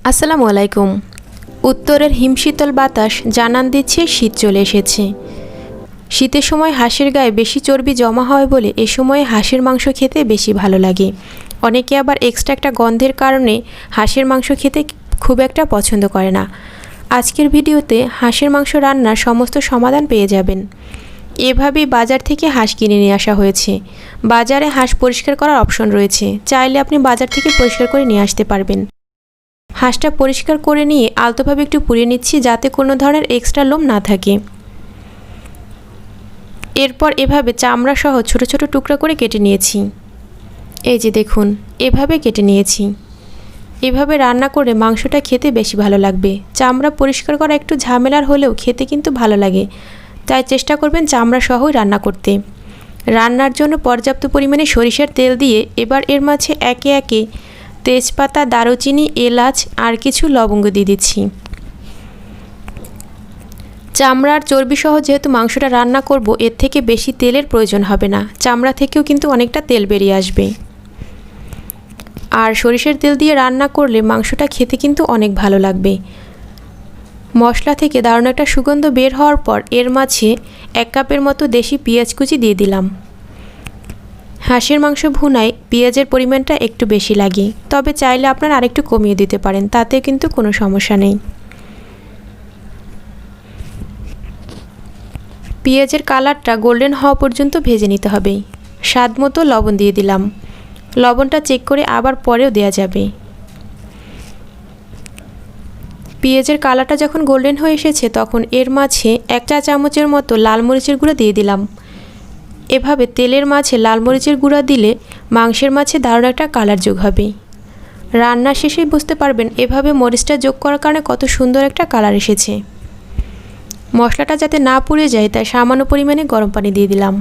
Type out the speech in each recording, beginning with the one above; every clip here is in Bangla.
আসসালামু আলাইকুম। উত্তরের হিমশীতল বাতাস জানান দিচ্ছে শীত চলে এসেছে। শীতের সময় হাঁসের গায়ে বেশি চর্বি জমা হয় বলে এ সময়ে হাঁসের মাংস খেতে বেশি ভালো লাগে। অনেকে আবার এক্সট্রা একটা গন্ধের কারণে হাঁসের মাংস খেতে খুব একটা পছন্দ করে না। আজকের ভিডিওতে হাঁসের মাংস রান্নার সমস্ত সমাধান পেয়ে যাবেন। এভাবেই বাজার থেকে হাঁস কিনে নিয়ে আসা হয়েছে। বাজারে হাঁস পরিষ্কার করার অপশন রয়েছে, চাইলে আপনি বাজার থেকে পরিষ্কার করে নিয়ে আসতে পারবেন। হাঁসটা পরিষ্কার করে নিয়ে আলতোভাবে একটু পুড়িয়ে নিচ্ছি, যাতে কোনো ধরনের এক্সট্রা লোম না থাকে। এরপর এভাবে চামড়া সহ ছোট ছোট টুকরা করে কেটে নিয়েছি। এই যে দেখুন, এভাবে কেটে নিয়েছি। এভাবে রান্না করে মাংসটা খেতে বেশি ভালো লাগবে। চামড়া পরিষ্কার করা একটু ঝামেলার হলেও খেতে কিন্তু ভালো লাগে, তাই চেষ্টা করবেন চামড়া সহই রান্না করতে। রান্নার জন্য পর্যাপ্ত পরিমাণে সরিষার তেল দিয়ে এবার এর মাঝে একে একে তেজপাতা, দারুচিনি, এলাচ আর কিছু লবঙ্গ দিয়ে দিচ্ছি। চামড়ার চর্বি সহ যেহেতু মাংসটা রান্না করব, এর থেকে বেশি তেলের প্রয়োজন হবে না। চামড়া থেকেও কিন্তু অনেকটা তেল বেরিয়ে আসবে। আর সরিষার তেল দিয়ে রান্না করলে মাংসটা খেতে কিন্তু অনেক ভালো লাগবে। মশলা থেকে দারুণ একটা সুগন্ধ বের হওয়ার পর এর মাঝে 1 কাপের মতো দেশি পেঁয়াজ কুচি দিয়ে দিলাম। হাঁসের মাংস ভুনায় পেঁয়াজের পরিমাণটা একটু বেশি লাগে, তবে চাইলে আপনারা আরেকটু কমিয়ে দিতে পারেন, তাতে কিন্তু কোনো সমস্যা নেই। পেঁয়াজের কালারটা গোল্ডেন হওয়া পর্যন্ত ভেজে নিতে হবে। স্বাদ মতো লবণ দিয়ে দিলাম। লবণটা চেক করে আবার পরেও দেওয়া যাবে। পেঁয়াজের কালারটা যখন গোল্ডেন হয়ে এসেছে, তখন এর মাঝে 1 চা চামচের মতো লাল মরিচের গুঁড়া দিয়ে দিলাম। এভাবে তেলের মাঝে লাল মরিচের গুঁড়া দিলে মাংসের মাঝে দারুণ একটা কালার যোগ হবে। রান্না শেষেই বুঝতে পারবেন এভাবে মরিচটা যোগ করার কারণে কত সুন্দর একটা কালার এসেছে। মশলাটা যাতে না পুড়ে যায়, তাই সামান্য পরিমাণে গরম পানি দিয়ে দিলাম।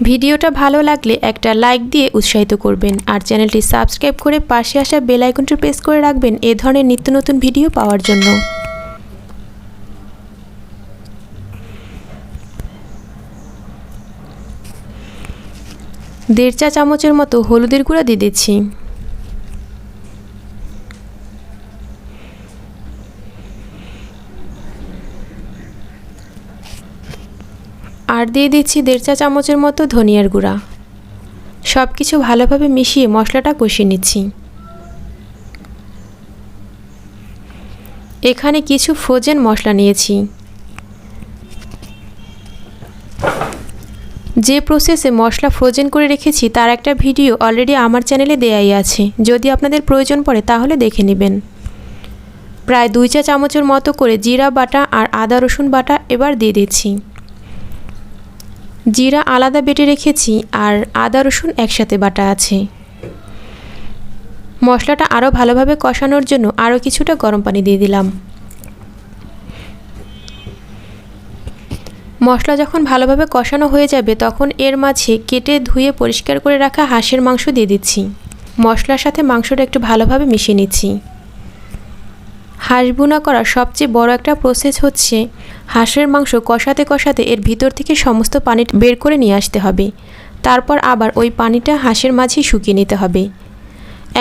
ভিডিওটা ভালো লাগলে একটা লাইক দিয়ে উৎসাহিত করবেন, আর চ্যানেলটি সাবস্ক্রাইব করে পাশে আসা বেল আইকনটি প্রেস করে রাখবেন এ ধরনের নিত্য নতুন ভিডিও পাওয়ার জন্য। দেড় চা চামচের মতো হলুদের গুঁড়া দিয়ে দিচ্ছি। আর দিয়ে দিচ্ছি 1.5 চা চামচের মতো ধনিয়ার গুঁড়া। সব কিছু ভালোভাবে মিশিয়ে মশলাটা কষিয়ে নিচ্ছি। এখানে কিছু ফ্রোজেন মশলা নিয়েছি। যে প্রসেসে মশলা ফ্রোজেন করে রেখেছি তার একটা ভিডিও অলরেডি আমার চ্যানেলে দেয়াই আছে, যদি আপনাদের প্রয়োজন পড়ে তাহলে দেখে নেবেন। প্রায় 2 চা চামচের মতো করে জিরা বাটা আর আদা রসুন বাটা এবার দিয়ে দিচ্ছি। জিরা আলাদা বেটে রেখেছি আর আদা রসুন একসাথে বাটা আছে। মশলাটা আরও ভালোভাবে কষানোর জন্য আরও কিছুটা গরম পানি দিয়ে দিলাম। মশলা যখন ভালোভাবে কষানো হয়ে যাবে, তখন এর মাঝে কেটে ধুয়ে পরিষ্কার করে রাখা হাঁসের মাংস দিয়ে দিচ্ছি। মশলার সাথে মাংসটা একটু ভালোভাবে মিশিয়ে নিচ্ছি। হাঁস ভুনা করার সবচেয়ে বড় একটা প্রসেস হচ্ছে হাঁসের মাংস কষাতে কষাতে এর ভিতর থেকে সমস্ত পানি বের করে নিয়ে আসতে হবে। তারপর আবার ওই পানিটা হাঁসের মাঝে শুকিয়ে নিতে হবে।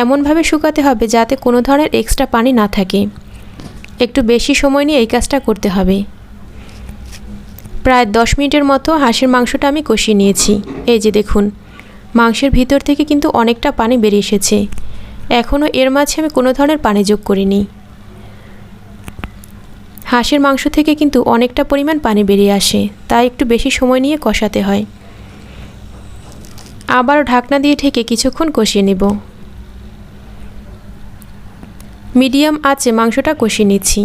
এমনভাবে শুকাতে হবে যাতে কোনো ধরনের এক্সট্রা পানি না থাকে। একটু বেশি সময় নিয়ে এই কাজটা করতে হবে। প্রায় 10 মিনিটের মতো হাঁসের মাংসটা আমি কষিয়ে নিয়েছি। এই যে দেখুন, মাংসের ভিতর থেকে কিন্তু অনেকটা পানি বেরিয়ে এসেছে। এখনও এর মাঝে আমি কোনো ধরনের পানি যোগ করিনি। হাঁসের মাংস থেকে কিন্তু অনেকটা পরিমাণ পানি বেরিয়ে আসে, তাই একটু বেশি সময় নিয়ে কষাতে হয়। আবারও ঢাকনা দিয়ে ঢেকে কিছুক্ষণ কষিয়ে নেব। মিডিয়াম আঁচে মাংসটা কষিয়ে নিচ্ছি।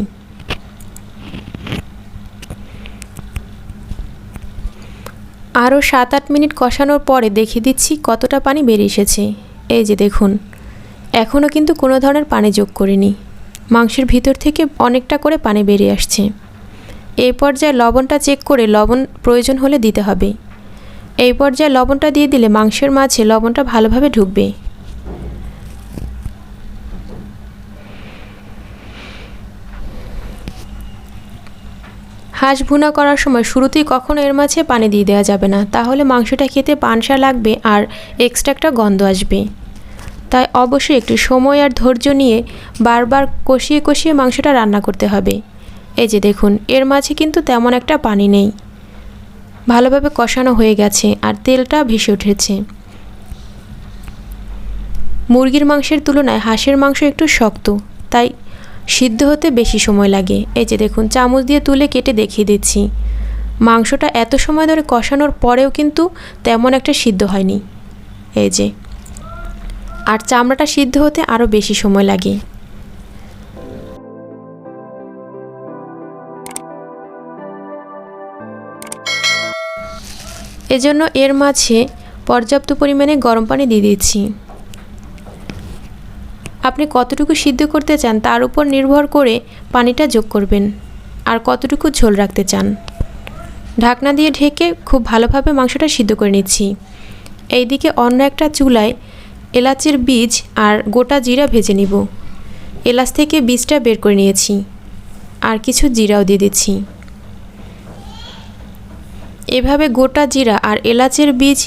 আরও 7-8 মিনিট কষানোর পরে দেখিয়ে দিচ্ছি কতটা পানি বেরিয়ে এসেছে। এই যে দেখুন, এখনও কিন্তু কোনো ধরনের পানি যোগ করিনি। মাংসের ভিতর থেকে অনেকটা করে পানি বেরিয়ে আসছে। এই পর্যায়ে লবণটা চেক করে লবণ প্রয়োজন হলে দিতে হবে। এই পর্যায়ে লবণটা দিয়ে দিলে মাংসের মাঝে লবণটা ভালোভাবে ঢুকবে। হাঁস ভুনা করার সময় শুরুতেই কখনো এর মাঝে পানি দিয়ে দেওয়া যাবে না, তাহলে মাংসটা খেতে পানসা লাগবে আর এক্সট্রা একটা গন্ধ আসবে। তাই অবশ্যই একটু সময় আর ধৈর্য নিয়ে বারবার কষিয়ে কষিয়ে মাংসটা রান্না করতে হবে। এই যে দেখুন, এর মাঝে কিন্তু তেমন একটা পানি নেই, ভালোভাবে কষানো হয়ে গেছে আর তেলটা ভেসে উঠেছে। মুরগির মাংসের তুলনায় হাঁসের মাংস একটু শক্ত, তাই সিদ্ধ হতে বেশি সময় লাগে। এই যে দেখুন, চামচ দিয়ে তুলে কেটে দেখিয়ে দিচ্ছি। মাংসটা এত সময় ধরে কষানোর পরেও কিন্তু তেমন একটা সিদ্ধ হয়নি। এই যে, আর চামড়াটা সিদ্ধ হতে আরও বেশি সময় লাগে। এজন্য এর মাঝে পর্যাপ্ত পরিমাণে গরম পানি দিয়ে দিচ্ছি। আপনি কতটুকু সিদ্ধ করতে চান তার উপর নির্ভর করে পানিটা যোগ করবেন, আর কতটুকু ঝোল রাখতে চান। ঢাকনা দিয়ে ঢেকে খুব ভালোভাবে মাংসটা সিদ্ধ করে নিচ্ছি। এইদিকে অন্য একটা চুলায় এলাচের বীজ আর গোটা জিরা ভেজে নিব। এলাচ থেকে বীজটা বের করে নিয়েছি, আর কিছু জিরাও দিয়ে দিচ্ছি। এভাবে গোটা জিরা আর এলাচের বীজ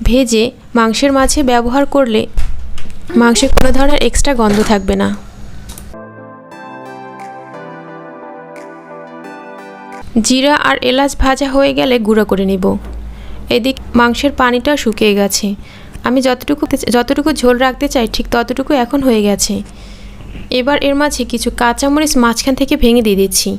ভেজে মাংসের মাঝে ব্যবহার করলে মাংসে কোনো ধরনের এক্সট্রা গন্ধ থাকবে না। জিরা আর এলাচ ভাজা হয়ে গেলে গুঁড়ো করে নিব। এদিক মাংসের পানিটা শুকিয়ে গেছে। আমি যতটুকু ঝোল রাখতে চাই ঠিক ততটুকু এখন হয়ে গেছে। এবার এর মাঝে কিছু কাঁচামরিচ মাঝখান থেকে ভেঙে দিয়ে দিচ্ছি।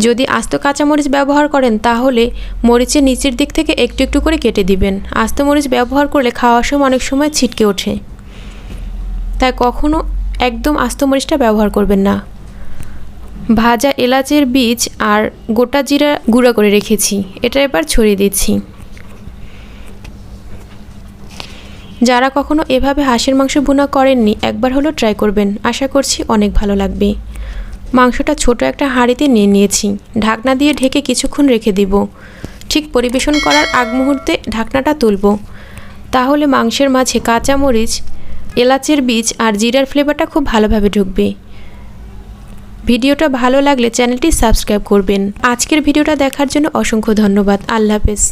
যদি আস্ত কাঁচামরিচ ব্যবহার করেন তাহলে মরিচের নিচের দিক থেকে একটু একটু করে কেটে দিবেন। আস্ত মরিচ ব্যবহার করলে খাওয়ার সময় অনেক সময় ছিটকে ওঠে, তাই কখনো একদম আস্ত মরিচটা ব্যবহার করবেন না। ভাজা এলাচের বীজ আর গোটা জিরা গুঁড়া করে রেখেছি, এটা এবার ছড়িয়ে দিচ্ছি। যারা কখনো এভাবে হাঁসের মাংস ভুনা করেননি, একবার হলো ট্রাই করবেন, আশা করছি অনেক ভালো লাগবে। মাংসটা ছোট একটা হাঁড়িতে নিয়ে নিয়েছি, ঢাকনা দিয়ে ঢেকে কিছুক্ষণ রেখে দিব। ঠিক পরিবেশন করার আগ মুহূর্তে ঢাকনাটা তুলব, তাহলে মাংসের মাঝে কাঁচামরিচ, এলাচের বীজ আর জিরার ফ্লেভারটা খুব ভালোভাবে ঢুকবে। ভিডিওটা ভালো লাগলে চ্যানেলটি সাবস্ক্রাইব করবেন। আজকের ভিডিওটা দেখার জন্য অসংখ্য ধন্যবাদ। আল্লাহ হাফেজ।